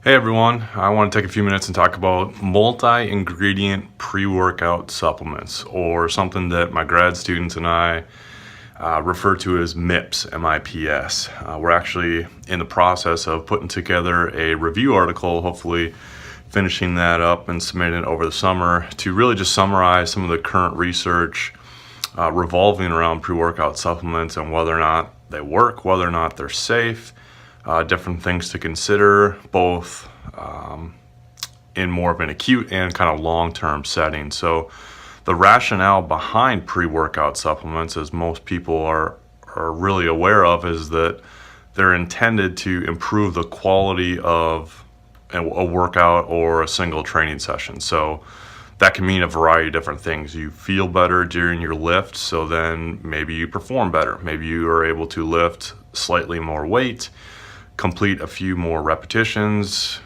Hey everyone, I want to take a few minutes and talk about multi-ingredient pre-workout supplements, or something that my grad students and I refer to as MIPS, M-I-P-S. We're actually in the process of putting together a review article, hopefully finishing that up and submitting it over the summer to really just summarize some of the current research revolving around pre-workout supplements and whether or not they work, whether or not they're safe, different things to consider, both in more of an acute and kind of long-term setting. So the rationale behind pre-workout supplements, as most people are really aware of, is that they're intended to improve the quality of a workout or a single training session. So that can mean a variety of different things. You feel better during your lift, so then maybe you perform better. Maybe you are able to lift slightly more weight, complete a few more repetitions,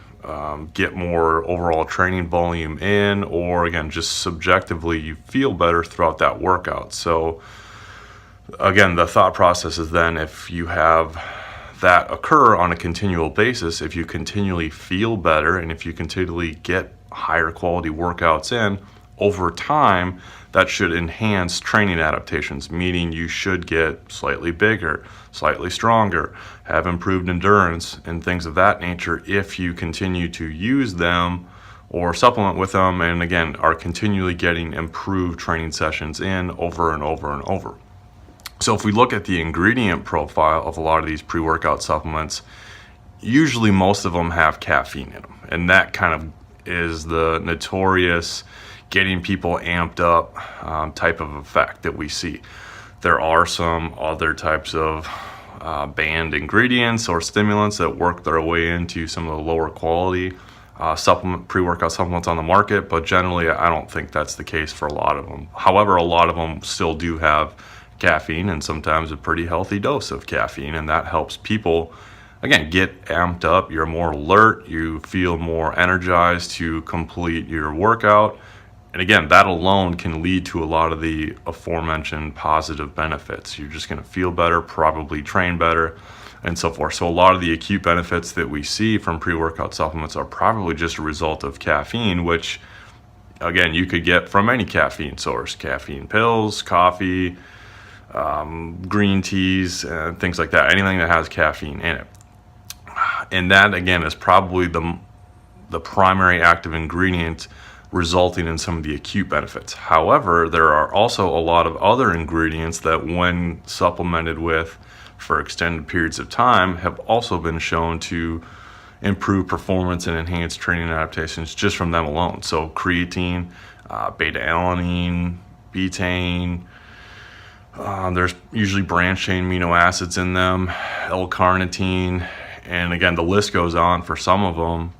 get more overall training volume in, or again, just subjectively you feel better throughout that workout. So again, the thought process is then, if you have that occur on a continual basis, if you continually feel better and if you continually get higher quality workouts in over time, that should enhance training adaptations, meaning you should get slightly bigger, slightly stronger, have improved endurance and things of that nature if you continue to use them or supplement with them, and again, are continually getting improved training sessions in over and over and over. So if we look at the ingredient profile of a lot of these pre-workout supplements, usually most of them have caffeine in them, and that kind of is the notorious getting people amped up type of effect that we see. There are some other types of banned ingredients or stimulants that work their way into some of the lower quality pre-workout supplements on the market, but generally I don't think that's the case for a lot of them. However, a lot of them still do have caffeine, and sometimes a pretty healthy dose of caffeine, and that helps people again get amped up. You're more alert, you feel more energized to complete your workout. And again, that alone can lead to a lot of the aforementioned positive benefits. You're just going to feel better, probably train better, and so forth. So a lot of the acute benefits that we see from pre-workout supplements are probably just a result of caffeine, which again, you could get from any caffeine source: caffeine pills, coffee, green teas, things like that, anything that has caffeine in it. And that again is probably the primary active ingredient resulting in some of the acute benefits. However, there are also a lot of other ingredients that, when supplemented with for extended periods of time, have also been shown to improve performance and enhance training adaptations just from them alone. So creatine, beta-alanine, betaine, there's usually branched chain amino acids in them, L-carnitine, and again, the list goes on for some of them,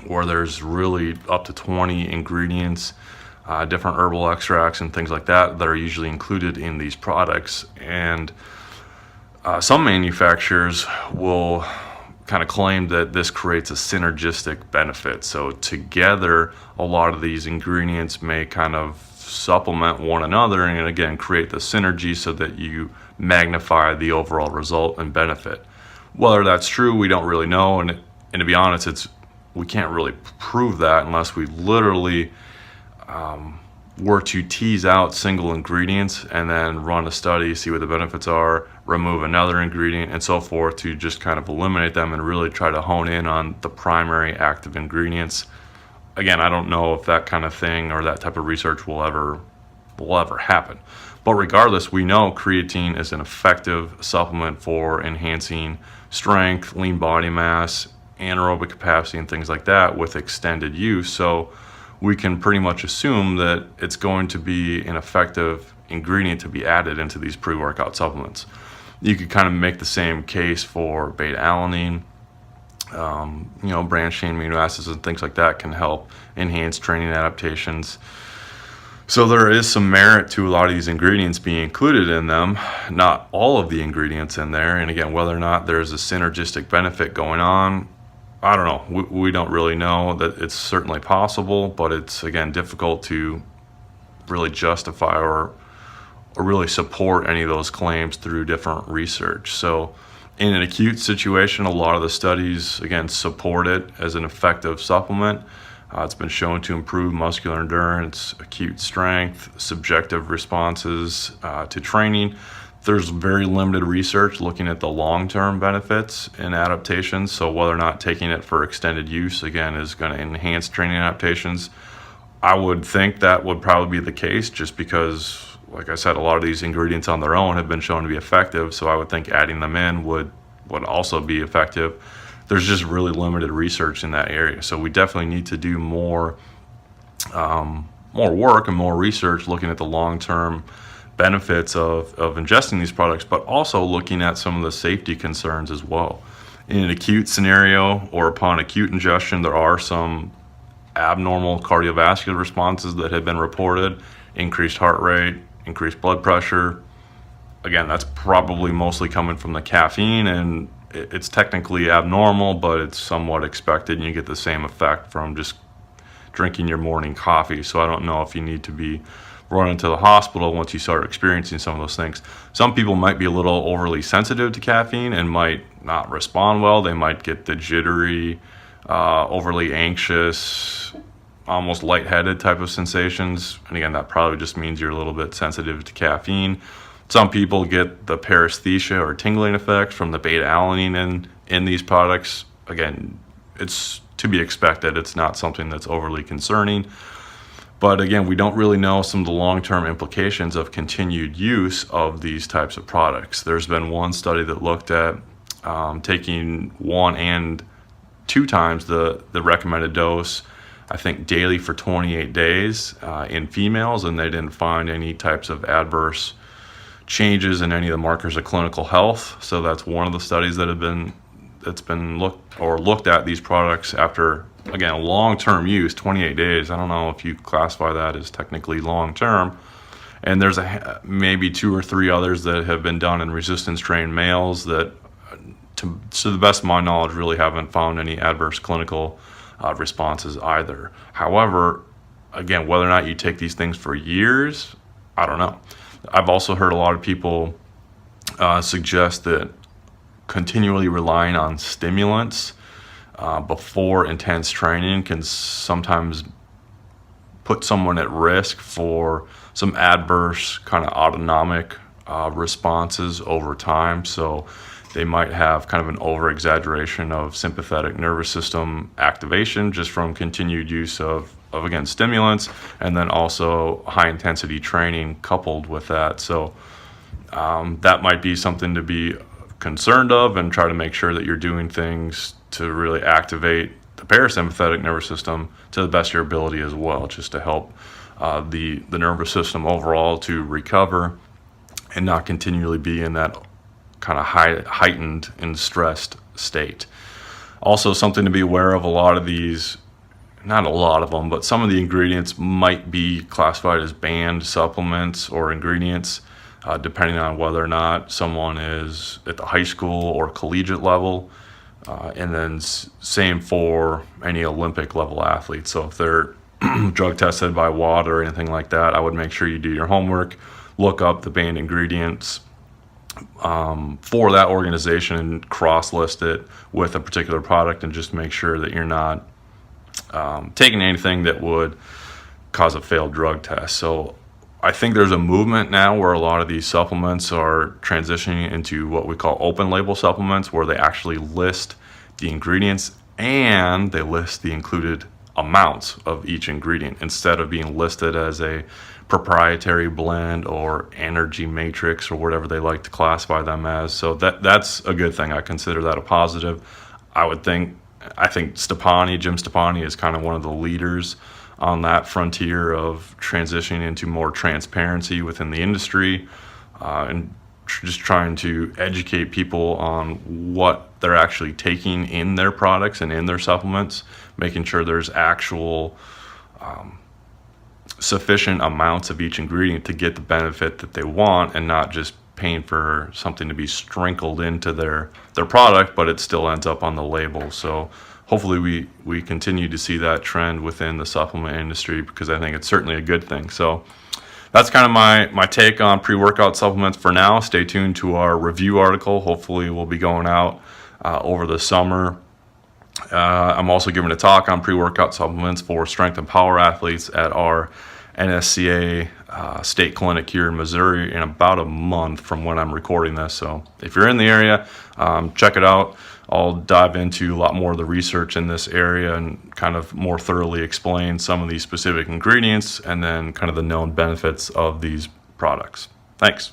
where there's really up to 20 ingredients, different herbal extracts and things like that are usually included in these products. And some manufacturers will kind of claim that this creates a synergistic benefit. So together, a lot of these ingredients may kind of supplement one another and again create the synergy so that you magnify the overall result and benefit. Whether that's true, we don't really know, and to be honest, we can't really prove that unless we literally were to tease out single ingredients and then run a study, see what the benefits are, remove another ingredient and so forth, to just kind of eliminate them and really try to hone in on the primary active ingredients. Again, I don't know if that kind of thing or that type of research will ever happen. But regardless, we know creatine is an effective supplement for enhancing strength, lean body mass, anaerobic capacity, and things like that with extended use. So we can pretty much assume that it's going to be an effective ingredient to be added into these pre-workout supplements. You could kind of make the same case for beta-alanine. Branched chain amino acids and things like that can help enhance training adaptations. So there is some merit to a lot of these ingredients being included in them, not all of the ingredients in there. And again, whether or not there's a synergistic benefit going on, I don't know. We don't really know. That it's certainly possible, but it's again difficult to really justify or really support any of those claims through different research. So In an acute situation, a lot of the studies, again, support it as an effective supplement. It's been shown to improve muscular endurance, acute strength, subjective responses to training. There's very limited research looking at the long-term benefits and adaptations, so whether or not taking it for extended use, again, is going to enhance training adaptations. I would think that would probably be the case, just because, like I said, a lot of these ingredients on their own have been shown to be effective, so I would think adding them in would also be effective. There's just really limited research in that area, so we definitely need to do more work and more research looking at the long-term benefits of ingesting these products, but also looking at some of the safety concerns as well. In an acute scenario or upon acute ingestion, there are some abnormal cardiovascular responses that have been reported: increased heart rate, increased blood pressure. Again, that's probably mostly coming from the caffeine, and it's technically abnormal, but it's somewhat expected, and you get the same effect from just drinking your morning coffee. So I don't know if you need to be running to the hospital once you start experiencing some of those things. Some people might be a little overly sensitive to caffeine and might not respond well. They might get the jittery, overly anxious, almost lightheaded type of sensations. And again, that probably just means you're a little bit sensitive to caffeine. Some people get the paresthesia or tingling effects from the beta-alanine in these products. Again, it's to be expected. It's not something that's overly concerning. But again, we don't really know some of the long-term implications of continued use of these types of products. There's been one study that looked at taking 1 and 2 times the recommended dose, I think daily for 28 days in females, and they didn't find any types of adverse changes in any of the markers of clinical health. So that's one of the studies that's been looked at these products after, again, a long-term use, 28 days. I don't know if you classify that as technically long-term. And there's maybe 2 or 3 others that have been done in resistance-trained males that, to the best of my knowledge, really haven't found any adverse clinical responses either. However, again, whether or not you take these things for years, I don't know. I've also heard a lot of people suggest that continually relying on stimulants before intense training can sometimes put someone at risk for some adverse kind of autonomic responses over time. So they might have kind of an over-exaggeration of sympathetic nervous system activation just from continued use of again, stimulants, and then also high-intensity training coupled with that. So that might be something to be concerned of, and try to make sure that you're doing things to really activate the parasympathetic nervous system to the best of your ability as well, just to help the nervous system overall to recover and not continually be in that kind of heightened and stressed state. Also, something to be aware of, a lot of these, not a lot of them, but some of the ingredients might be classified as banned supplements or ingredients, depending on whether or not someone is at the high school or collegiate level. And then same for any Olympic level athletes. So if they're drug tested by WADA or anything like that, I would make sure you do your homework, look up the banned ingredients for that organization and cross-list it with a particular product, and just make sure that you're not taking anything that would cause a failed drug test. So I think there's a movement now where a lot of these supplements are transitioning into what we call open label supplements, where they actually list the ingredients and they list the included amounts of each ingredient, instead of being listed as a proprietary blend or energy matrix or whatever they like to classify them as. So that's a good thing. I consider that a positive. I think Jim Stoppani is kind of one of the leaders on that frontier of transitioning into more transparency within the industry, and just trying to educate people on what they're actually taking in their products and in their supplements, making sure there's actual sufficient amounts of each ingredient to get the benefit that they want, and not just paying for something to be sprinkled into their product, but it still ends up on the label. So hopefully we continue to see that trend within the supplement industry, because I think it's certainly a good thing. So that's kind of my take on pre-workout supplements for now. Stay tuned to our review article. Hopefully we'll be going out over the summer. I'm also giving a talk on pre-workout supplements for strength and power athletes at our NSCA state clinic here in Missouri in about a month from when I'm recording this. So if you're in the area, check it out. I'll dive into a lot more of the research in this area and kind of more thoroughly explain some of these specific ingredients and then kind of the known benefits of these products. Thanks.